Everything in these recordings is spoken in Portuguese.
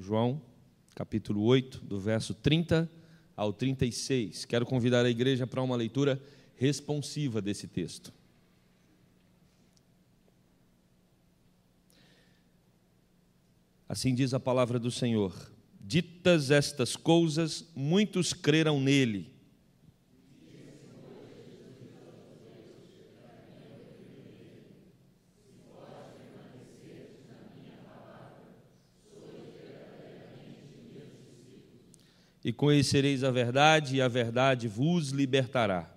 João, capítulo 8, do verso 30 ao 36. Quero convidar a igreja para uma leitura responsiva desse texto. Assim diz a palavra do Senhor: ditas estas coisas, muitos creram nele. E conhecereis a verdade, e a verdade vos libertará.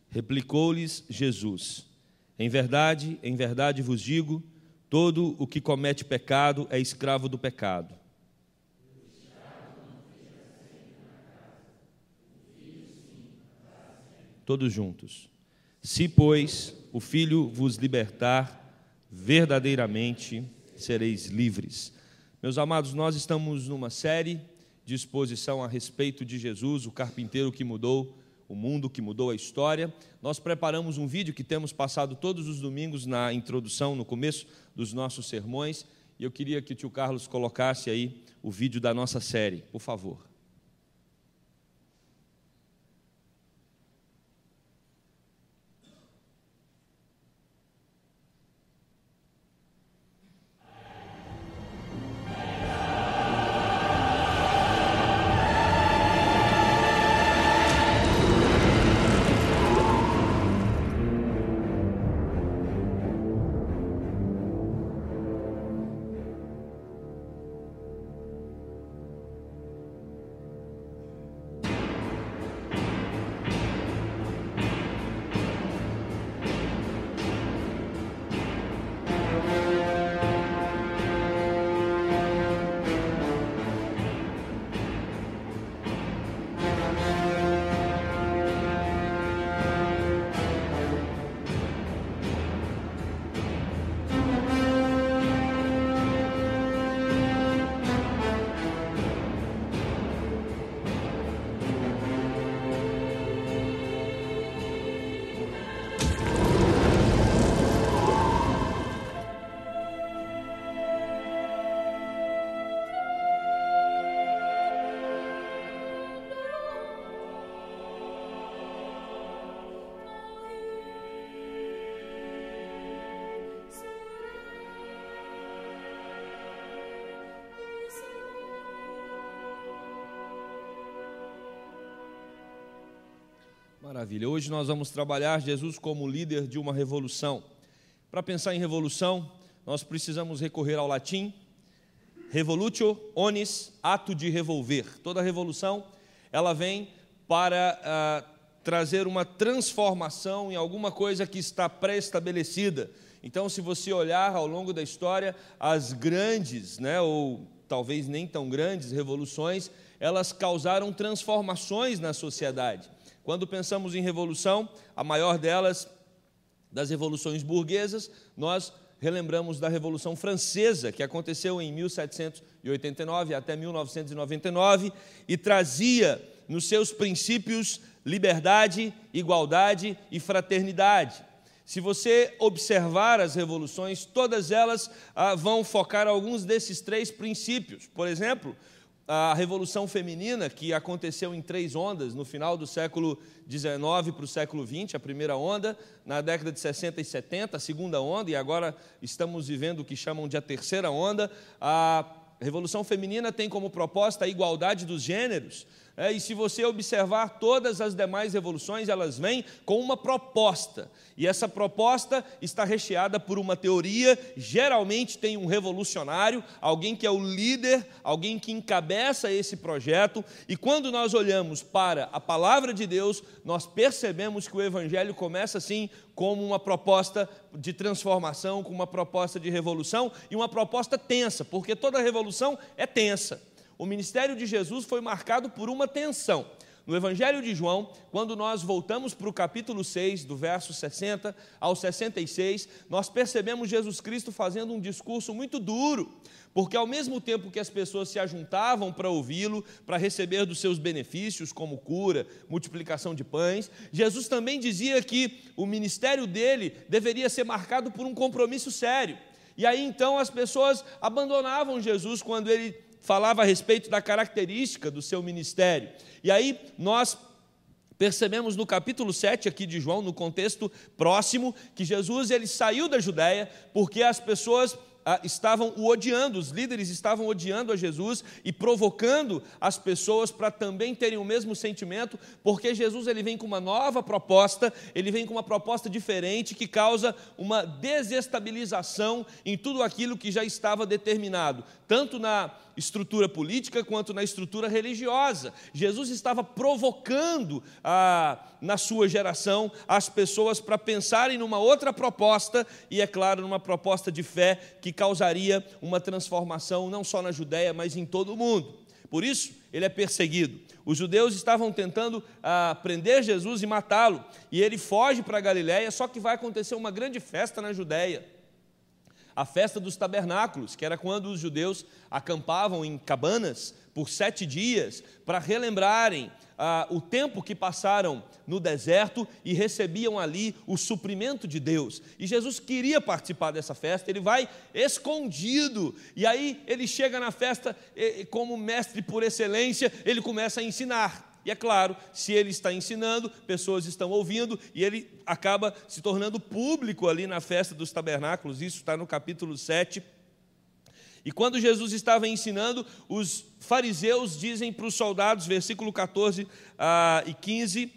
Replicou-lhes Jesus: em verdade vos digo, todo o que comete pecado é escravo do pecado. Todos juntos. Se, pois, o Filho vos libertar, verdadeiramente sereis livres. Meus amados, nós estamos numa série de exposição a respeito de Jesus, o carpinteiro que mudou o mundo, que mudou a história. Nós preparamos um vídeo que temos passado todos os domingos na introdução, no começo dos nossos sermões, e eu queria que o tio Carlos colocasse aí o vídeo da nossa série, por favor. Maravilha. Hoje nós vamos trabalhar Jesus como líder de uma revolução. Para pensar em revolução, nós precisamos recorrer ao latim. Revolutio onis, ato de revolver. Toda revolução, ela vem para trazer uma transformação em alguma coisa que está pré-estabelecida. Então, se você olhar ao longo da história, as grandes, ou talvez nem tão grandes revoluções, elas causaram transformações na sociedade. Quando pensamos em revolução, a maior delas, das revoluções burguesas, nós relembramos da Revolução Francesa, que aconteceu em 1789 até 1999, e trazia nos seus princípios liberdade, igualdade e fraternidade. Se você observar as revoluções, todas elas vão focar alguns desses três princípios. Por exemplo, a Revolução Feminina, que aconteceu em 3 ondas, no final do século XIX para o século XX, a primeira onda, na década de 60 e 70, a segunda onda, e agora estamos vivendo o que chamam de a terceira onda. A Revolução Feminina tem como proposta a igualdade dos gêneros, e se você observar todas as demais revoluções, elas vêm com uma proposta, e essa proposta está recheada por uma teoria. Geralmente tem um revolucionário, alguém que é o líder, alguém que encabeça esse projeto, e quando nós olhamos para a palavra de Deus, nós percebemos que o Evangelho começa assim, como uma proposta de transformação, com uma proposta de revolução, e uma proposta tensa, porque toda revolução é tensa. O ministério de Jesus foi marcado por uma tensão. No Evangelho de João, quando nós voltamos para o capítulo 6, do verso 60 ao 66, nós percebemos Jesus Cristo fazendo um discurso muito duro, porque ao mesmo tempo que as pessoas se ajuntavam para ouvi-lo, para receber dos seus benefícios, como cura, multiplicação de pães, Jesus também dizia que o ministério dele deveria ser marcado por um compromisso sério. E aí então as pessoas abandonavam Jesus quando ele falava a respeito da característica do seu ministério. E aí nós percebemos no capítulo 7 aqui de João, no contexto próximo, que Jesus ele saiu da Judéia porque as pessoas estavam o odiando, os líderes estavam odiando a Jesus e provocando as pessoas para também terem o mesmo sentimento, porque Jesus ele vem com uma nova proposta, ele vem com uma proposta diferente que causa uma desestabilização em tudo aquilo que já estava determinado, tanto na estrutura política quanto na estrutura religiosa. Jesus estava provocando na sua geração as pessoas para pensarem numa outra proposta e, é claro, numa proposta de fé que causaria uma transformação não só na Judéia, mas em todo o mundo. Por isso, ele é perseguido. Os judeus estavam tentando prender Jesus e matá-lo, e ele foge para a Galiléia, só que vai acontecer uma grande festa na Judéia. A festa dos tabernáculos, que era quando os judeus acampavam em cabanas por 7 dias para relembrarem o tempo que passaram no deserto e recebiam ali o suprimento de Deus. E Jesus queria participar dessa festa, ele vai escondido, e aí ele chega na festa como mestre por excelência, ele começa a ensinar. E é claro, se ele está ensinando, pessoas estão ouvindo, e ele acaba se tornando público ali na festa dos tabernáculos, isso está no capítulo 7. E quando Jesus estava ensinando, os fariseus dizem para os soldados, versículo 14 e 15,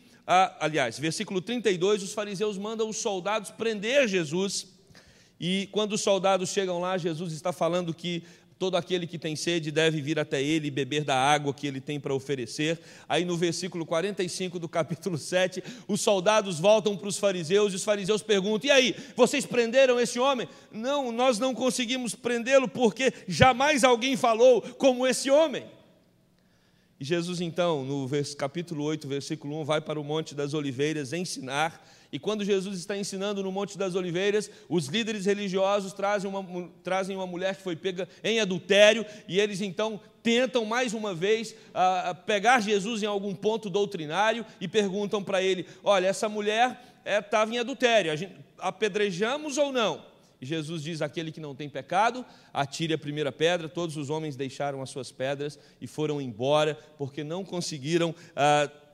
versículo 32, os fariseus mandam os soldados prender Jesus, e quando os soldados chegam lá, Jesus está falando que todo aquele que tem sede deve vir até ele e beber da água que ele tem para oferecer. Aí no versículo 45 do capítulo 7, os soldados voltam para os fariseus e os fariseus perguntam: e aí, vocês prenderam esse homem? Não, nós não conseguimos prendê-lo porque jamais alguém falou como esse homem. E Jesus então, no capítulo 8, versículo 1, vai para o Monte das Oliveiras ensinar. E quando Jesus está ensinando no Monte das Oliveiras, os líderes religiosos trazem uma mulher que foi pega em adultério, e eles então tentam mais uma vez pegar Jesus em algum ponto doutrinário e perguntam para ele: olha, essa mulher estava em adultério, apedrejamos ou não? E Jesus diz: aquele que não tem pecado, atire a primeira pedra. Todos os homens deixaram as suas pedras e foram embora, porque não conseguiram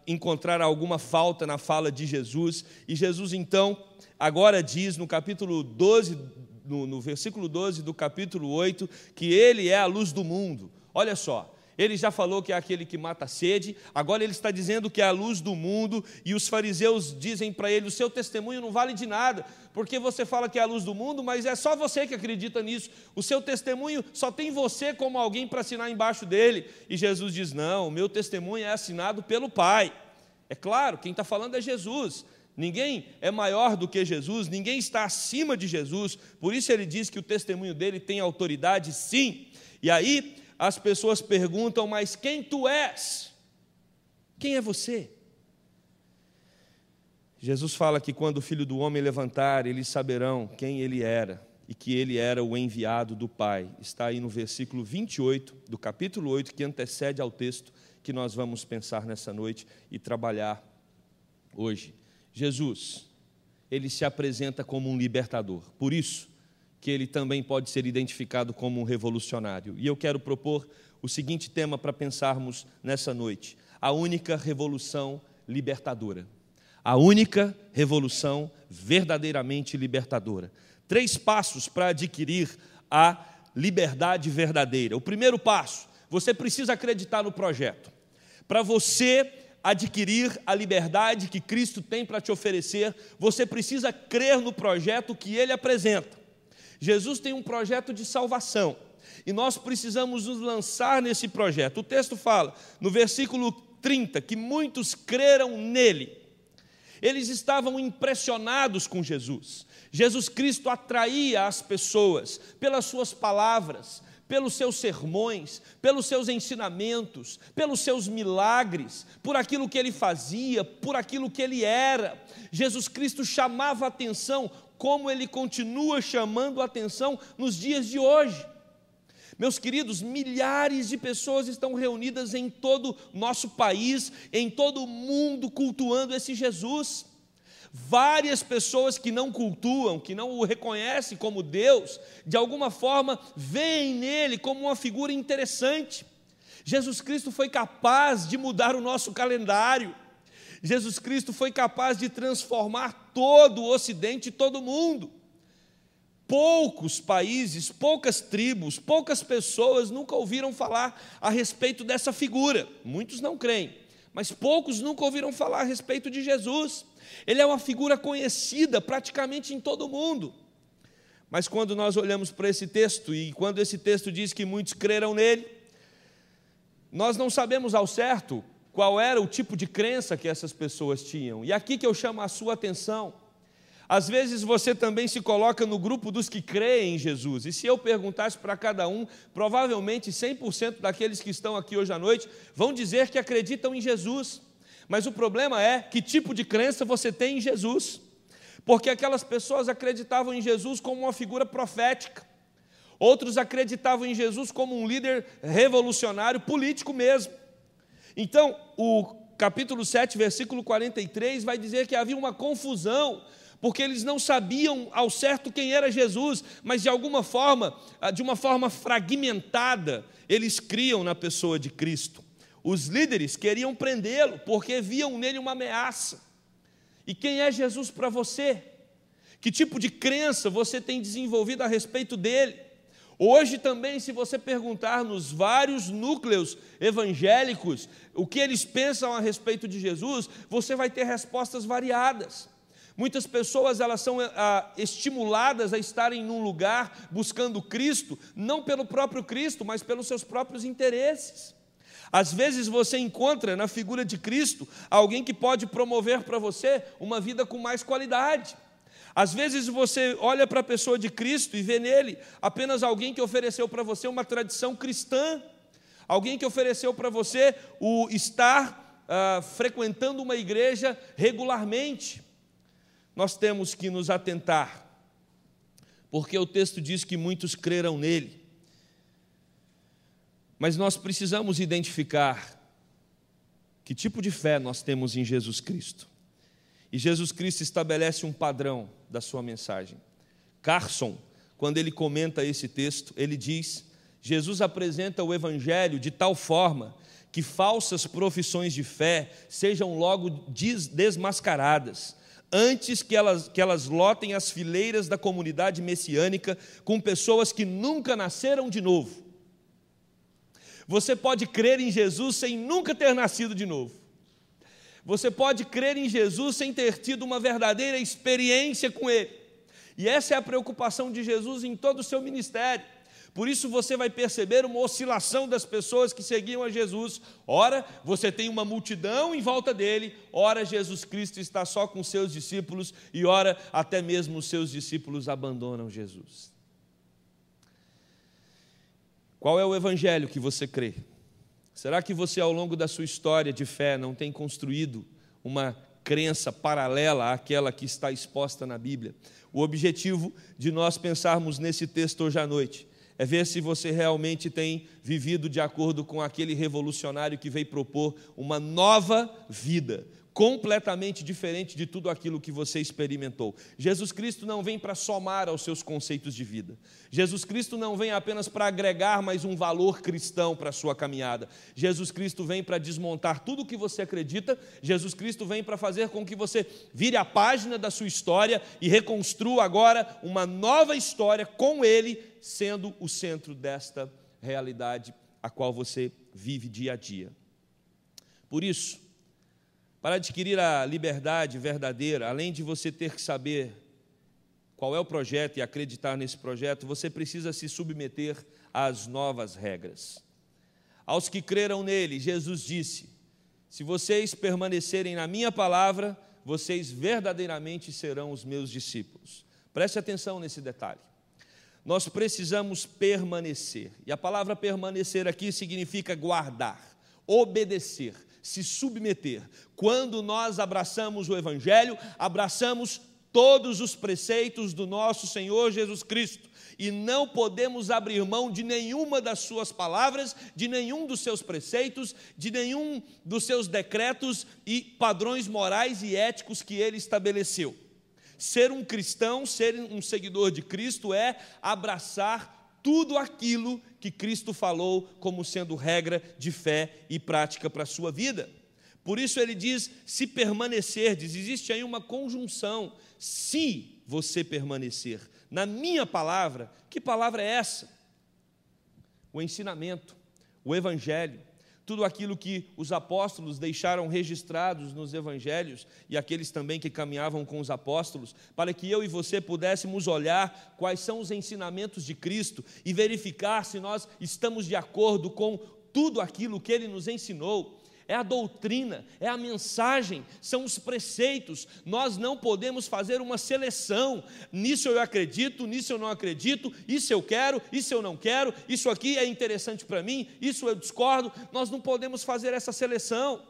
encontrar alguma falta na fala de Jesus. E Jesus então agora diz no capítulo 12, no versículo 12 do capítulo 8, que ele é a luz do mundo. Olha só, ele já falou que é aquele que mata a sede, agora ele está dizendo que é a luz do mundo, e os fariseus dizem para ele: o seu testemunho não vale de nada, porque você fala que é a luz do mundo, mas é só você que acredita nisso, o seu testemunho só tem você como alguém para assinar embaixo dele. E Jesus diz: não, o meu testemunho é assinado pelo Pai. É claro, quem está falando é Jesus. Ninguém é maior do que Jesus, ninguém está acima de Jesus, por isso ele diz que o testemunho dele tem autoridade, sim. E aí as pessoas perguntam: mas quem tu és? Quem é você? Jesus fala que quando o Filho do Homem levantar, eles saberão quem ele era e que ele era o enviado do Pai. Está aí no versículo 28 do capítulo 8, que antecede ao texto que nós vamos pensar nessa noite e trabalhar hoje. Jesus, ele se apresenta como um libertador, por isso que ele também pode ser identificado como um revolucionário. E eu quero propor o seguinte tema para pensarmos nessa noite: a única revolução libertadora. A única revolução verdadeiramente libertadora. 3 passos para adquirir a liberdade verdadeira. O primeiro passo: você precisa acreditar no projeto. Para você adquirir a liberdade que Cristo tem para te oferecer, você precisa crer no projeto que Ele apresenta. Jesus tem um projeto de salvação, e nós precisamos nos lançar nesse projeto. O texto fala, no versículo 30, que muitos creram nele. Eles estavam impressionados com Jesus. Jesus Cristo atraía as pessoas pelas suas palavras, pelos seus sermões, pelos seus ensinamentos, pelos seus milagres, por aquilo que ele fazia, por aquilo que ele era. Jesus Cristo chamava a atenção, como ele continua chamando a atenção nos dias de hoje. Meus queridos, milhares de pessoas estão reunidas em todo o nosso país, em todo o mundo, cultuando esse Jesus. Várias pessoas que não cultuam, que não o reconhecem como Deus, de alguma forma veem nele como uma figura interessante. Jesus Cristo foi capaz de mudar o nosso calendário. Jesus Cristo foi capaz de transformar todo o Ocidente e todo o mundo. Poucos países, poucas tribos, poucas pessoas nunca ouviram falar a respeito dessa figura. Muitos não creem, mas poucos nunca ouviram falar a respeito de Jesus. Ele é uma figura conhecida praticamente em todo o mundo. Mas quando nós olhamos para esse texto, e quando esse texto diz que muitos creram nele, nós não sabemos ao certo qual era o tipo de crença que essas pessoas tinham. E aqui que eu chamo a sua atenção. Às vezes você também se coloca no grupo dos que creem em Jesus. E se eu perguntasse para cada um, provavelmente 100% daqueles que estão aqui hoje à noite vão dizer que acreditam em Jesus. Mas o problema é que tipo de crença você tem em Jesus. Porque aquelas pessoas acreditavam em Jesus como uma figura profética. Outros acreditavam em Jesus como um líder revolucionário, político mesmo. Então, o capítulo 7, versículo 43, vai dizer que havia uma confusão, porque eles não sabiam ao certo quem era Jesus, mas de alguma forma, de uma forma fragmentada, eles criam na pessoa de Cristo. Os líderes queriam prendê-lo, porque viam nele uma ameaça. E quem é Jesus para você? Que tipo de crença você tem desenvolvido a respeito dele? Hoje também, se você perguntar nos vários núcleos evangélicos o que eles pensam a respeito de Jesus, você vai ter respostas variadas. Muitas pessoas elas são estimuladas a estarem num lugar buscando Cristo, não pelo próprio Cristo, mas pelos seus próprios interesses. Às vezes você encontra na figura de Cristo alguém que pode promover para você uma vida com mais qualidade. Às vezes você olha para a pessoa de Cristo e vê nele apenas alguém que ofereceu para você uma tradição cristã, alguém que ofereceu para você o estar frequentando uma igreja regularmente. Nós temos que nos atentar, porque o texto diz que muitos creram nele, mas nós precisamos identificar que tipo de fé nós temos em Jesus Cristo. E Jesus Cristo estabelece um padrão da sua mensagem. Carson, quando ele comenta esse texto, ele diz: Jesus apresenta o evangelho de tal forma que falsas profissões de fé sejam logo desmascaradas, antes que elas lotem as fileiras da comunidade messiânica com pessoas que nunca nasceram de novo. Você pode crer em Jesus sem nunca ter nascido de novo. Você pode crer em Jesus sem ter tido uma verdadeira experiência com Ele. E essa é a preocupação de Jesus em todo o seu ministério. Por isso você vai perceber uma oscilação das pessoas que seguiam a Jesus. Ora, você tem uma multidão em volta dele, ora Jesus Cristo está só com seus discípulos, e ora até mesmo os seus discípulos abandonam Jesus. Qual é o evangelho que você crê? Será que você, ao longo da sua história de fé, não tem construído uma crença paralela àquela que está exposta na Bíblia? O objetivo de nós pensarmos nesse texto hoje à noite é ver se você realmente tem vivido de acordo com aquele revolucionário que veio propor uma nova vida, completamente diferente de tudo aquilo que você experimentou. Jesus Cristo não vem para somar aos seus conceitos de vida. Jesus Cristo não vem apenas para agregar mais um valor cristão para a sua caminhada. Jesus Cristo vem para desmontar tudo o que você acredita. Jesus Cristo vem para fazer com que você vire a página da sua história e reconstrua agora uma nova história com Ele sendo o centro desta realidade a qual você vive dia a dia. Por isso, para adquirir a liberdade verdadeira, além de você ter que saber qual é o projeto e acreditar nesse projeto, você precisa se submeter às novas regras. Aos que creram nele, Jesus disse: se vocês permanecerem na minha palavra, vocês verdadeiramente serão os meus discípulos. Preste atenção nesse detalhe. nós precisamos permanecer. E a palavra permanecer aqui significa guardar, obedecer, se submeter. Quando nós abraçamos o Evangelho, abraçamos todos os preceitos do nosso Senhor Jesus Cristo, e não podemos abrir mão de nenhuma das suas palavras, de nenhum dos seus preceitos, de nenhum dos seus decretos e padrões morais e éticos que ele estabeleceu. Ser um cristão, ser um seguidor de Cristo é abraçar tudo aquilo que Cristo falou como sendo regra de fé e prática para a sua vida. Por isso ele diz, se permanecerdes, existe aí uma conjunção, se você permanecer na minha palavra. Que palavra é essa? O ensinamento, o Evangelho, tudo aquilo que os apóstolos deixaram registrados nos evangelhos, e aqueles também que caminhavam com os apóstolos, para que eu e você pudéssemos olhar quais são os ensinamentos de Cristo e verificar se nós estamos de acordo com tudo aquilo que ele nos ensinou. É a doutrina, é a mensagem, são os preceitos. Nós não podemos fazer uma seleção, nisso eu acredito, nisso eu não acredito, isso eu quero, isso eu não quero, isso aqui é interessante para mim, isso eu discordo. Nós não podemos fazer essa seleção.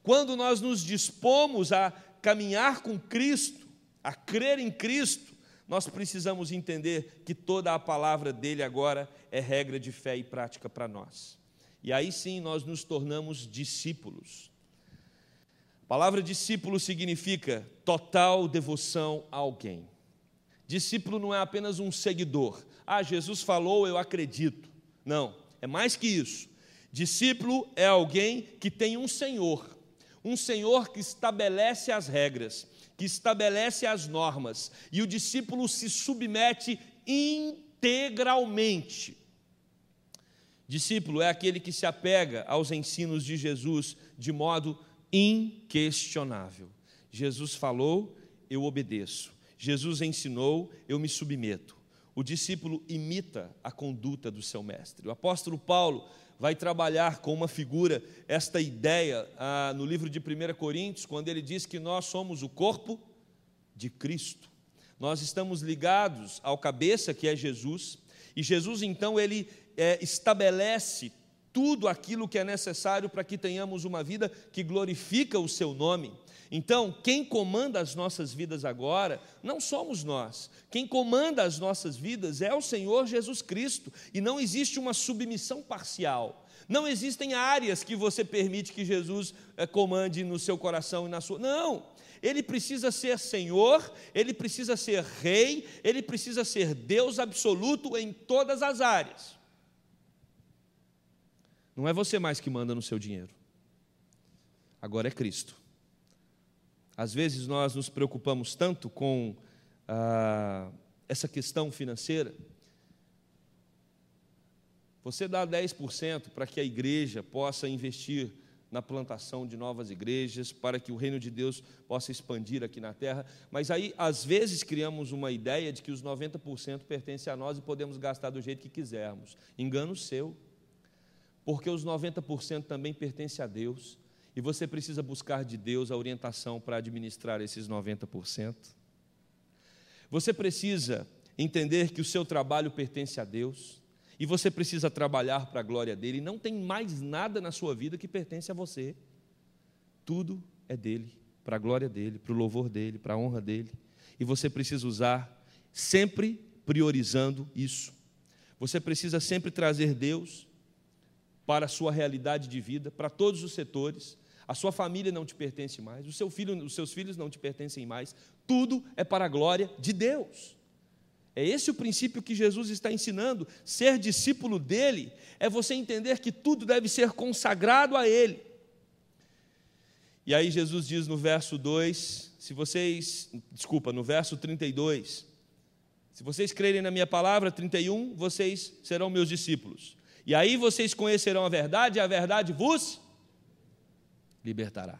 Quando nós nos dispomos a caminhar com Cristo, a crer em Cristo, nós precisamos entender que toda a palavra dele agora é regra de fé e prática para nós. E aí sim nós nos tornamos discípulos. A palavra discípulo significa total devoção a alguém. Discípulo não é apenas um seguidor. Jesus falou, eu acredito. Não, é mais que isso. Discípulo é alguém que tem um Senhor que estabelece as regras, que estabelece as normas, e o discípulo se submete integralmente. Discípulo é aquele que se apega aos ensinos de Jesus de modo inquestionável. Jesus falou, eu obedeço. Jesus ensinou, eu me submeto. O discípulo imita a conduta do seu mestre. O apóstolo Paulo vai trabalhar com uma figura, esta ideia, no livro de 1 Coríntios, quando ele diz que nós somos o corpo de Cristo. Nós estamos ligados ao cabeça, que é Jesus, e Jesus, então, ele estabelece tudo aquilo que é necessário para que tenhamos uma vida que glorifica o seu nome. Então, quem comanda as nossas vidas agora não somos nós. Quem comanda as nossas vidas é o Senhor Jesus Cristo, e não existe uma submissão parcial. Não existem áreas que você permite que Jesus comande no seu coração e na sua. Não! Ele precisa ser Senhor, ele precisa ser Rei, ele precisa ser Deus absoluto em todas as áreas. Não é você mais que manda no seu dinheiro. Agora é Cristo. Às vezes nós nos preocupamos tanto com essa questão financeira. Você dá 10% para que a igreja possa investir na plantação de novas igrejas, para que o reino de Deus possa expandir aqui na terra, mas aí às vezes criamos uma ideia de que os 90% pertencem a nós e podemos gastar do jeito que quisermos. Engano seu, porque os 90% também pertencem a Deus, e você precisa buscar de Deus a orientação para administrar esses 90%. Você precisa entender que o seu trabalho pertence a Deus, e você precisa trabalhar para a glória dele. Não tem mais nada na sua vida que pertence a você. Tudo é dele, para a glória dele, para o louvor dele, para a honra dele. E você precisa usar, sempre priorizando isso. Você precisa sempre trazer Deus para a sua realidade de vida, para todos os setores. A sua família não te pertence mais, os seus filhos não te pertencem mais. Tudo é para a glória de Deus. É esse o princípio que Jesus está ensinando. Ser discípulo dele é você entender que tudo deve ser consagrado a ele. E aí Jesus diz no verso 2, no verso 32, se vocês crerem na minha palavra, 31, vocês serão meus discípulos. E aí vocês conhecerão a verdade, e a verdade vos libertará.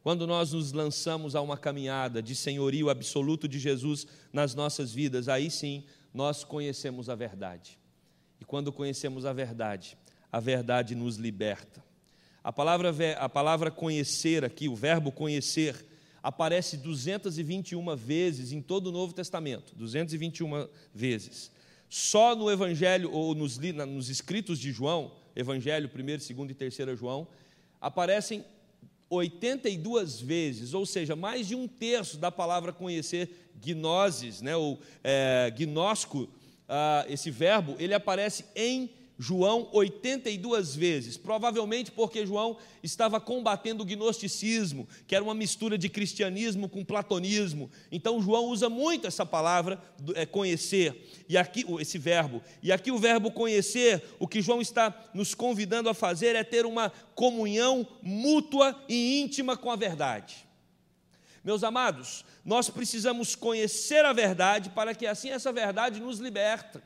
Quando nós nos lançamos a uma caminhada de senhorio absoluto de Jesus nas nossas vidas, aí sim nós conhecemos a verdade. E quando conhecemos a verdade nos liberta. A palavra conhecer aqui, o verbo conhecer, aparece 221 vezes em todo o Novo Testamento, 221 vezes. Só no Evangelho, ou nos escritos de João, Evangelho 1º, 2º e 3º João, aparecem 82 vezes, ou seja, mais de 1/3 da palavra conhecer, gnosis, né, ou gnosco, esse verbo, ele aparece em João 82 vezes, provavelmente porque João estava combatendo o gnosticismo, que era uma mistura de cristianismo com platonismo. Então João usa muito essa palavra, conhecer, e aqui esse verbo. E aqui o verbo conhecer, o que João está nos convidando a fazer é ter uma comunhão mútua e íntima com a verdade. Meus amados, nós precisamos conhecer a verdade para que assim essa verdade nos liberta.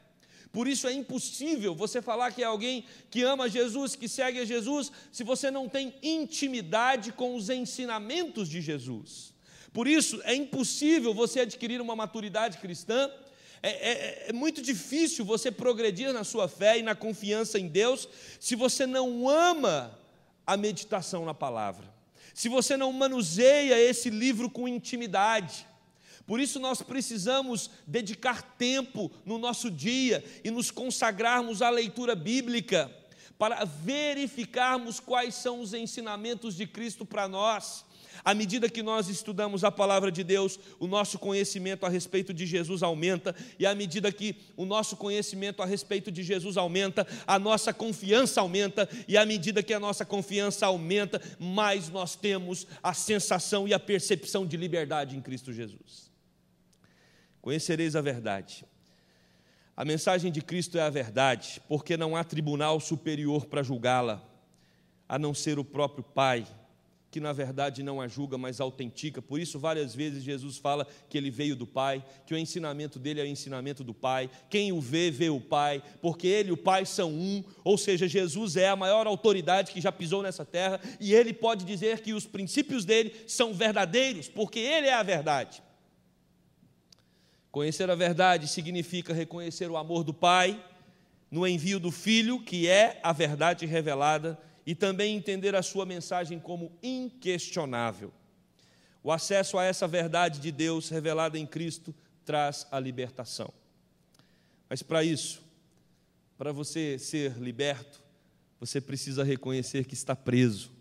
Por isso é impossível você falar que é alguém que ama Jesus, que segue a Jesus, se você não tem intimidade com os ensinamentos de Jesus. Por isso é impossível você adquirir uma maturidade cristã, é muito difícil você progredir na sua fé e na confiança em Deus, se você não ama a meditação na palavra, se você não manuseia esse livro com intimidade. Por isso nós precisamos dedicar tempo no nosso dia e nos consagrarmos à leitura bíblica para verificarmos quais são os ensinamentos de Cristo para nós. À medida que nós estudamos a palavra de Deus, o nosso conhecimento a respeito de Jesus aumenta, e à medida que o nosso conhecimento a respeito de Jesus aumenta, a nossa confiança aumenta, e à medida que a nossa confiança aumenta, mais nós temos a sensação e a percepção de liberdade em Cristo Jesus. Conhecereis a verdade. A mensagem de Cristo é a verdade, porque não há tribunal superior para julgá-la, a não ser o próprio Pai, que na verdade não a julga, mas a autentica. Por isso várias vezes Jesus fala que ele veio do Pai, que o ensinamento dele é o ensinamento do Pai, quem o vê, vê o Pai, porque ele e o Pai são um, ou seja, Jesus é a maior autoridade que já pisou nessa terra, e ele pode dizer que os princípios dele são verdadeiros, porque ele é a verdade. Conhecer a verdade significa reconhecer o amor do Pai no envio do Filho, que é a verdade revelada, e também entender a sua mensagem como inquestionável. O acesso a essa verdade de Deus revelada em Cristo traz a libertação. Mas para isso, para você ser liberto, você precisa reconhecer que está preso.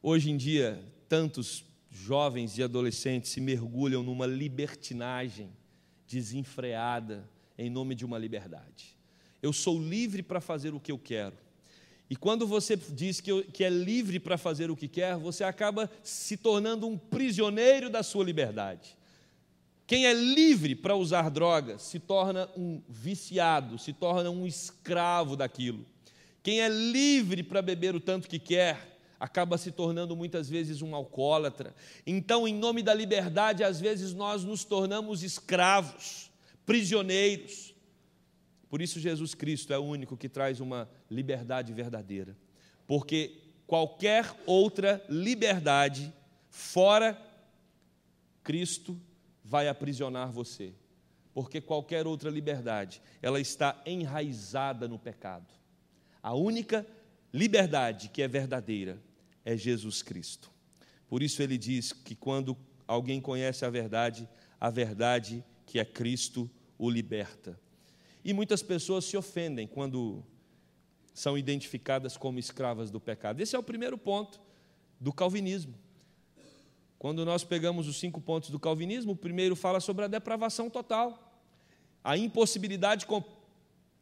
Hoje em dia, tantos jovens e adolescentes se mergulham numa libertinagem desenfreada em nome de uma liberdade. Eu sou livre para fazer o que eu quero. E quando você diz que é livre para fazer o que quer, você acaba se tornando um prisioneiro da sua liberdade. Quem é livre para usar drogas se torna um viciado, se torna um escravo daquilo. Quem é livre para beber o tanto que quer, acaba se tornando muitas vezes um alcoólatra. Então, em nome da liberdade, às vezes nós nos tornamos escravos, prisioneiros. Por isso Jesus Cristo é o único que traz uma liberdade verdadeira, porque qualquer outra liberdade fora Cristo vai aprisionar você, porque qualquer outra liberdade, ela está enraizada no pecado. A única liberdade que é verdadeira é Jesus Cristo. Por isso ele diz que quando alguém conhece a verdade que é Cristo o liberta. E muitas pessoas se ofendem quando são identificadas como escravas do pecado. Esse é o primeiro ponto do calvinismo. Quando nós pegamos os 5 pontos do calvinismo, o primeiro fala sobre a depravação total, a impossibilidade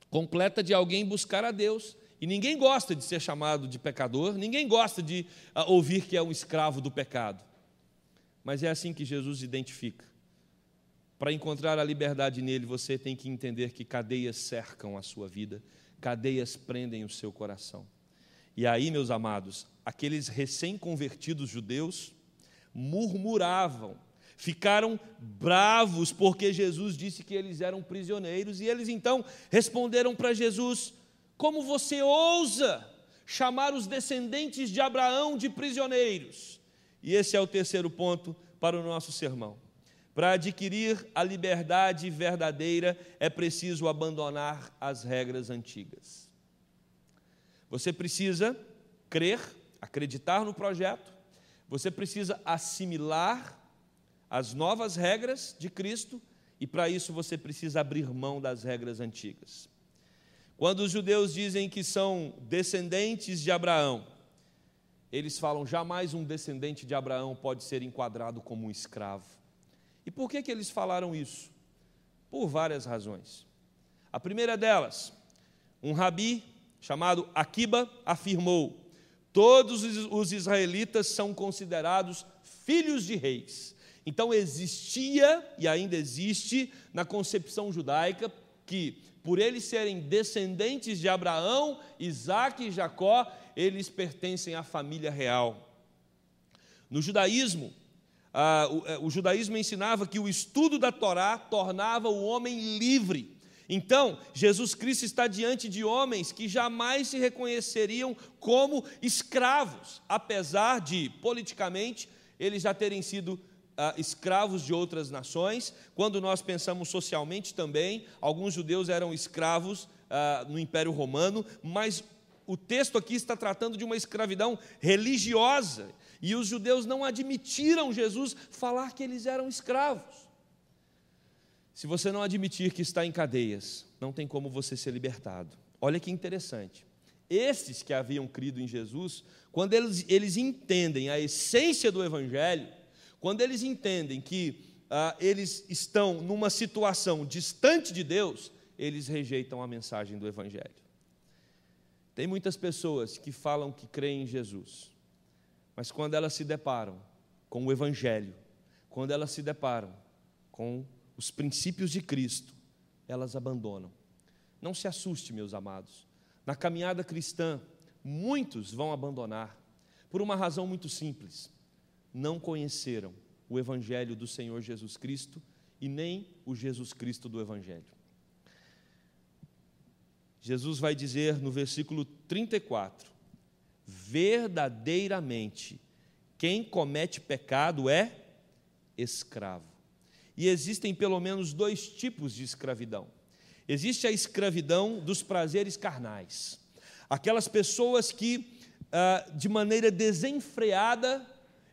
completa de alguém buscar a Deus. E ninguém gosta de ser chamado de pecador, ninguém gosta de ouvir que é um escravo do pecado. Mas é assim que Jesus identifica. Para encontrar a liberdade nele, você tem que entender que cadeias cercam a sua vida, cadeias prendem o seu coração. E aí, meus amados, aqueles recém-convertidos judeus murmuravam, ficaram bravos porque Jesus disse que eles eram prisioneiros, e eles então responderam para Jesus: como você ousa chamar os descendentes de Abraão de prisioneiros? E esse é o terceiro ponto para o nosso sermão. Para adquirir a liberdade verdadeira, é preciso abandonar as regras antigas. Você precisa crer, acreditar no projeto, você precisa assimilar as novas regras de Cristo E para isso você precisa abrir mão das regras antigas. Quando os judeus dizem que são descendentes de Abraão, eles falam: jamais um descendente de Abraão pode ser enquadrado como um escravo. E por que eles falaram isso? Por várias razões. A primeira delas, um rabi chamado Aquiba afirmou: todos os israelitas são considerados filhos de reis. Então existia e ainda existe na concepção judaica que, por eles serem descendentes de Abraão, Isaque e Jacó, eles pertencem à família real. No judaísmo, o judaísmo ensinava que o estudo da Torá tornava o homem livre. Então, Jesus Cristo está diante de homens que jamais se reconheceriam como escravos, apesar de, politicamente, eles já terem sido escravos de outras nações. Quando nós pensamos socialmente também, alguns judeus eram escravos no Império Romano, mas o texto aqui está tratando de uma escravidão religiosa, e os judeus não admitiram Jesus falar que eles eram escravos. Se você não admitir que está em cadeias, não tem como você ser libertado. Olha que interessante. Esses que haviam crido em Jesus, quando eles entendem a essência do Evangelho, quando eles entendem que eles estão numa situação distante de Deus, eles rejeitam a mensagem do Evangelho. Tem muitas pessoas que falam que creem em Jesus, mas quando elas se deparam com o Evangelho, quando elas se deparam com os princípios de Cristo, elas abandonam. Não se assuste, meus amados. Na caminhada cristã, muitos vão abandonar, por uma razão muito simples: não conheceram o Evangelho do Senhor Jesus Cristo e nem o Jesus Cristo do Evangelho. Jesus vai dizer no versículo 34, verdadeiramente, quem comete pecado é escravo. E existem pelo menos dois tipos de escravidão. Existe a escravidão dos prazeres carnais. Aquelas pessoas que, de maneira desenfreada,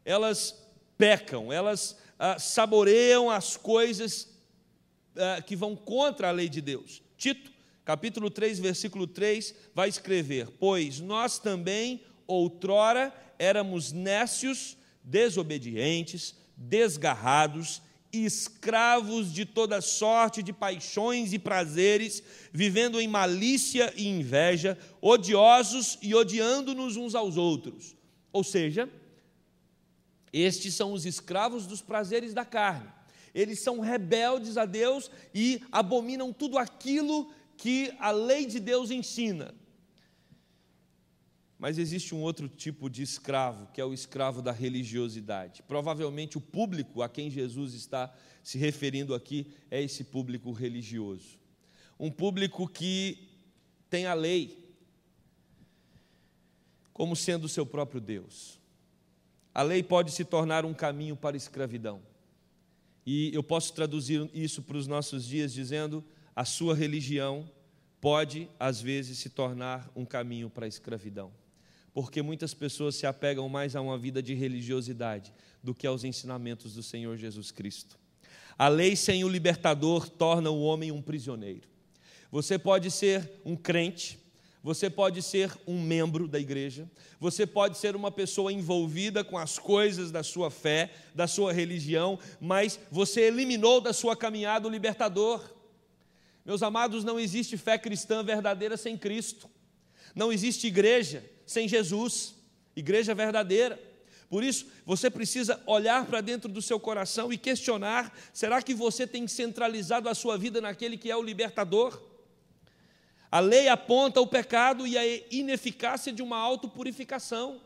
elas pecam, elas saboreiam as coisas que vão contra a lei de Deus. Tito, capítulo 3, versículo 3, vai escrever: pois nós também, outrora, éramos nécios, desobedientes, desgarrados, escravos de toda sorte de paixões e prazeres, vivendo em malícia e inveja, odiosos e odiando-nos uns aos outros. Ou seja, estes são os escravos dos prazeres da carne. Eles são rebeldes a Deus e abominam tudo aquilo que a lei de Deus ensina. Mas existe um outro tipo de escravo, que é o escravo da religiosidade. Provavelmente o público a quem Jesus está se referindo aqui é esse público religioso. Um público que tem a lei como sendo o seu próprio Deus. A lei pode se tornar um caminho para a escravidão. E eu posso traduzir isso para os nossos dias dizendo: a sua religião pode, às vezes, se tornar um caminho para a escravidão. Porque muitas pessoas se apegam mais a uma vida de religiosidade do que aos ensinamentos do Senhor Jesus Cristo. A lei sem o libertador torna o homem um prisioneiro. Você pode ser um crente, você pode ser um membro da igreja, você pode ser uma pessoa envolvida com as coisas da sua fé, da sua religião, mas você eliminou da sua caminhada o libertador. Meus amados, não existe fé cristã verdadeira sem Cristo. Não existe igreja sem Jesus, igreja verdadeira. Por isso, você precisa olhar para dentro do seu coração e questionar: será que você tem centralizado a sua vida naquele que é o libertador? A lei aponta o pecado e a ineficácia de uma autopurificação.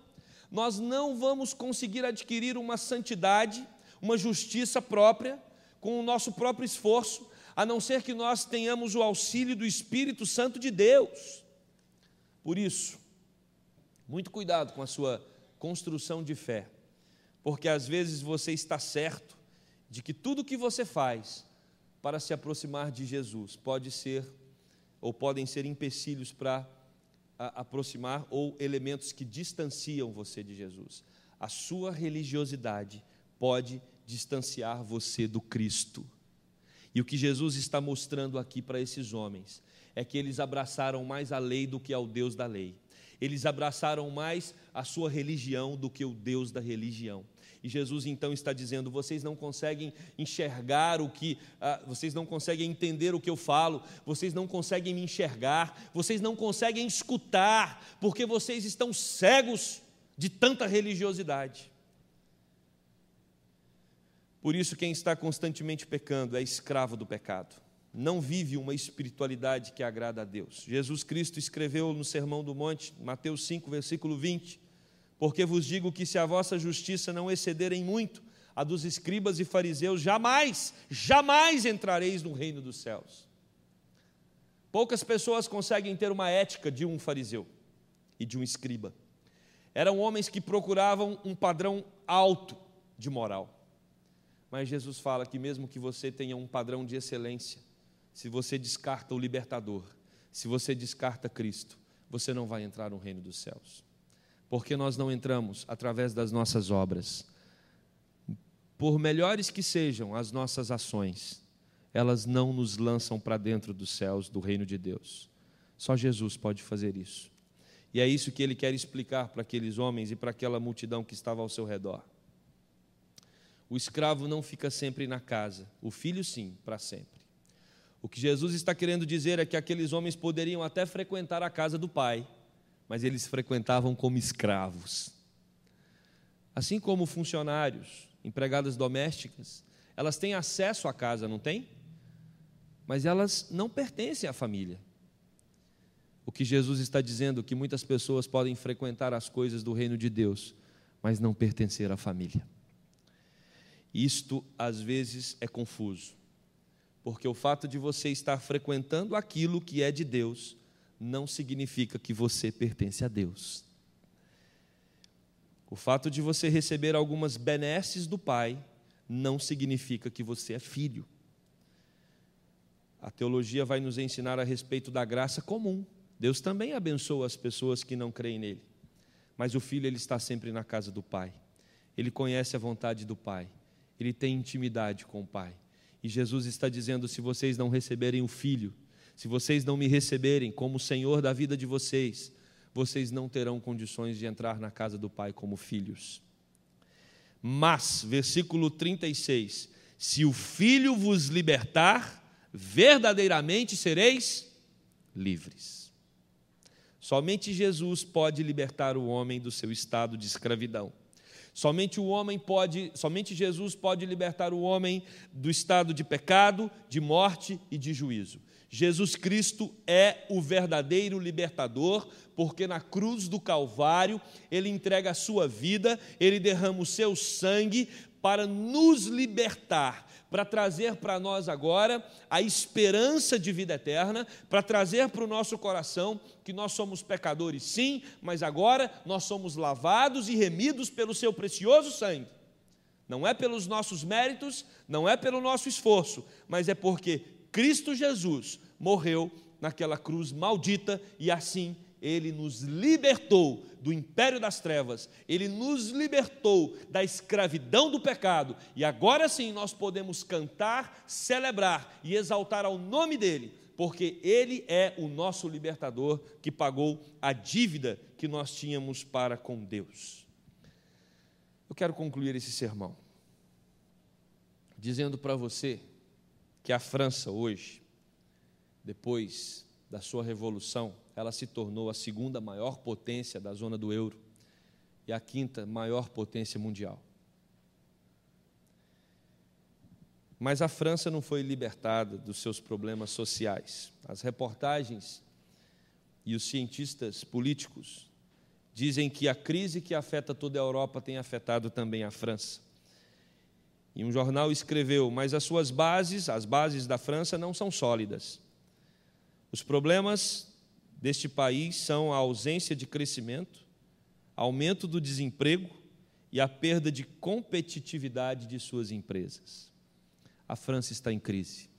Nós não vamos conseguir adquirir uma santidade, uma justiça própria, com o nosso próprio esforço, a não ser que nós tenhamos o auxílio do Espírito Santo de Deus. Por isso, muito cuidado com a sua construção de fé, porque às vezes você está certo de que tudo que você faz para se aproximar de Jesus pode ser, ou podem ser empecilhos para aproximar, ou elementos que distanciam você de Jesus. A sua religiosidade pode distanciar você do Cristo. E o que Jesus está mostrando aqui para esses homens é que eles abraçaram mais a lei do que ao Deus da lei. Eles abraçaram mais a sua religião do que o Deus da religião. E Jesus então está dizendo: vocês não conseguem enxergar vocês não conseguem entender o que eu falo, vocês não conseguem me enxergar, vocês não conseguem escutar, porque vocês estão cegos de tanta religiosidade. Por isso, quem está constantemente pecando é escravo do pecado. Não vive uma espiritualidade que agrada a Deus. Jesus Cristo escreveu no Sermão do Monte, Mateus 5, versículo 20: porque vos digo que se a vossa justiça não excederem muito a dos escribas e fariseus, jamais entrareis no reino dos céus. Poucas pessoas conseguem ter uma ética de um fariseu e de um escriba. Eram homens que procuravam um padrão alto de moral. Mas Jesus fala que mesmo que você tenha um padrão de excelência, se você descarta o libertador, se você descarta Cristo, você não vai entrar no reino dos céus. Porque nós não entramos através das nossas obras. Por melhores que sejam as nossas ações, elas não nos lançam para dentro dos céus, do reino de Deus. Só Jesus pode fazer isso. E é isso que ele quer explicar para aqueles homens e para aquela multidão que estava ao seu redor. O escravo não fica sempre na casa, o filho sim, para sempre. O que Jesus está querendo dizer é que aqueles homens poderiam até frequentar a casa do pai, mas eles frequentavam como escravos. Assim como funcionários, empregadas domésticas, elas têm acesso à casa, não têm? Mas elas não pertencem à família. O que Jesus está dizendo é que muitas pessoas podem frequentar as coisas do reino de Deus, mas não pertencer à família. Isto, às vezes, é confuso, porque o fato de você estar frequentando aquilo que é de Deus não significa que você pertence a Deus. O fato de você receber algumas benesses do Pai não significa que você é filho. A teologia vai nos ensinar a respeito da graça comum. Deus também abençoa as pessoas que não creem nele, mas o filho ele está sempre na casa do Pai. Ele conhece a vontade do Pai. Ele tem intimidade com o Pai. E Jesus está dizendo: se vocês não receberem o Filho, se vocês não me receberem como Senhor da vida de vocês, vocês não terão condições de entrar na casa do Pai como filhos. Mas, versículo 36, se o Filho vos libertar, verdadeiramente sereis livres. Somente Jesus pode libertar o homem do seu estado de escravidão. Somente Jesus pode libertar o homem do estado de pecado, de morte e de juízo. Jesus Cristo é o verdadeiro libertador, porque na cruz do Calvário ele entrega a sua vida, ele derrama o seu sangue para nos libertar, para trazer para nós agora a esperança de vida eterna, para trazer para o nosso coração que nós somos pecadores sim, mas agora nós somos lavados e remidos pelo seu precioso sangue. Não é pelos nossos méritos, não é pelo nosso esforço, mas é porque Cristo Jesus morreu naquela cruz maldita e assim Ele nos libertou do império das trevas, Ele nos libertou da escravidão do pecado, e agora sim nós podemos cantar, celebrar e exaltar ao nome dEle, porque Ele é o nosso libertador que pagou a dívida que nós tínhamos para com Deus. Eu quero concluir esse sermão dizendo para você que a França hoje, depois da sua revolução, ela se tornou a segunda maior potência da zona do euro e a quinta maior potência mundial. Mas a França não foi libertada dos seus problemas sociais. As reportagens e os cientistas políticos dizem que a crise que afeta toda a Europa tem afetado também a França. E um jornal escreveu: mas as suas bases, as bases da França, não são sólidas. Os problemas deste país são a ausência de crescimento, aumento do desemprego e a perda de competitividade de suas empresas. A França está em crise.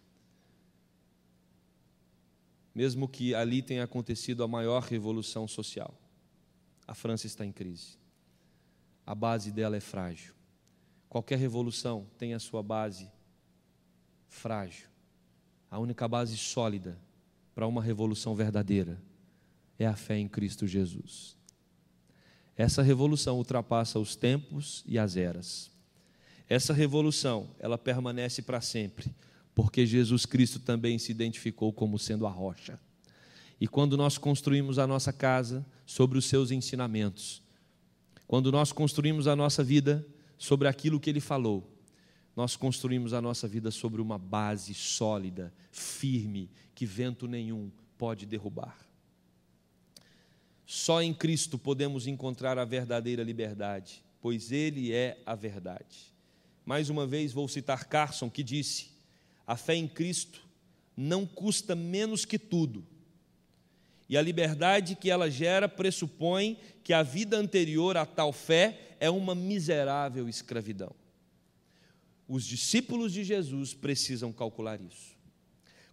Mesmo que ali tenha acontecido a maior revolução social, a França está em crise. A base dela é frágil. Qualquer revolução tem a sua base frágil. A única base sólida para uma revolução verdadeira é a fé em Cristo Jesus. Essa revolução ultrapassa os tempos e as eras. Essa revolução, ela permanece para sempre, porque Jesus Cristo também se identificou como sendo a rocha. E quando nós construímos a nossa casa sobre os seus ensinamentos, quando nós construímos a nossa vida sobre aquilo que Ele falou, nós construímos a nossa vida sobre uma base sólida, firme, que vento nenhum pode derrubar. Só em Cristo podemos encontrar a verdadeira liberdade, pois Ele é a verdade. Mais uma vez vou citar Carson, que disse: a fé em Cristo não custa menos que tudo. E a liberdade que ela gera pressupõe que a vida anterior a tal fé é uma miserável escravidão. Os discípulos de Jesus precisam calcular isso.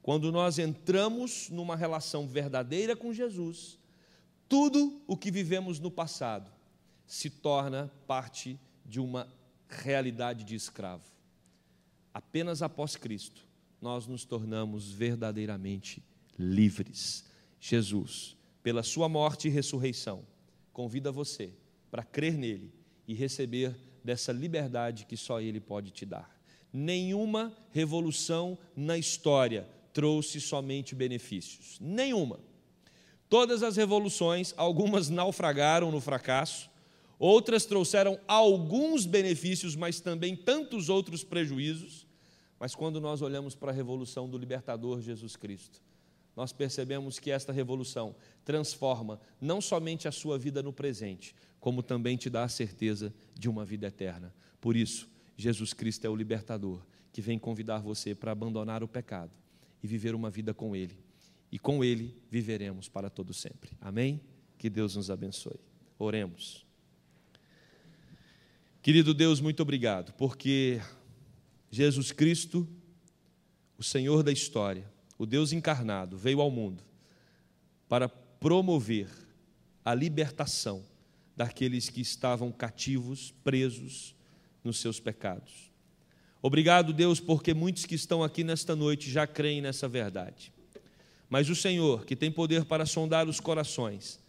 Quando nós entramos numa relação verdadeira com Jesus, tudo o que vivemos no passado se torna parte de uma realidade de escravo. Apenas após Cristo, nós nos tornamos verdadeiramente livres. Jesus, pela sua morte e ressurreição, convida você para crer nele e receber dessa liberdade que só Ele pode te dar. Nenhuma revolução na história trouxe somente benefícios. Nenhuma. Todas as revoluções, algumas naufragaram no fracasso, outras trouxeram alguns benefícios, mas também tantos outros prejuízos. Mas quando nós olhamos para a revolução do libertador Jesus Cristo, nós percebemos que esta revolução transforma não somente a sua vida no presente, como também te dá a certeza de uma vida eterna. Por isso, Jesus Cristo é o libertador, que vem convidar você para abandonar o pecado e viver uma vida com Ele. E com Ele viveremos para todo sempre. Amém? Que Deus nos abençoe. Oremos. Querido Deus, muito obrigado, porque Jesus Cristo, o Senhor da história, o Deus encarnado, veio ao mundo para promover a libertação daqueles que estavam cativos, presos nos seus pecados. Obrigado, Deus, porque muitos que estão aqui nesta noite já creem nessa verdade. Mas o Senhor, que tem poder para sondar os corações,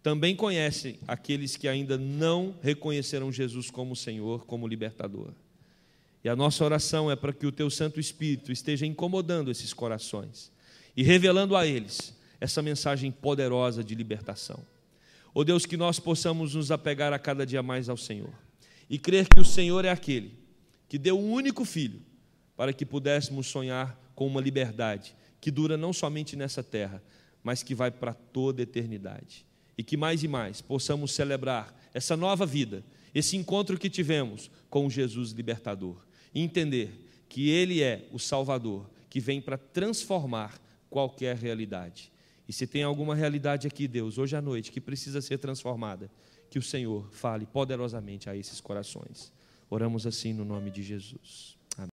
também conhece aqueles que ainda não reconheceram Jesus como Senhor, como libertador. E a nossa oração é para que o Teu Santo Espírito esteja incomodando esses corações e revelando a eles essa mensagem poderosa de libertação. Ó Deus, que nós possamos nos apegar a cada dia mais ao Senhor e crer que o Senhor é aquele que deu um único Filho para que pudéssemos sonhar com uma liberdade que dura não somente nessa terra, mas que vai para toda a eternidade. E que mais e mais possamos celebrar essa nova vida, esse encontro que tivemos com Jesus libertador, e entender que Ele é o Salvador, que vem para transformar qualquer realidade. E se tem alguma realidade aqui, Deus, hoje à noite, que precisa ser transformada, que o Senhor fale poderosamente a esses corações. Oramos assim no nome de Jesus.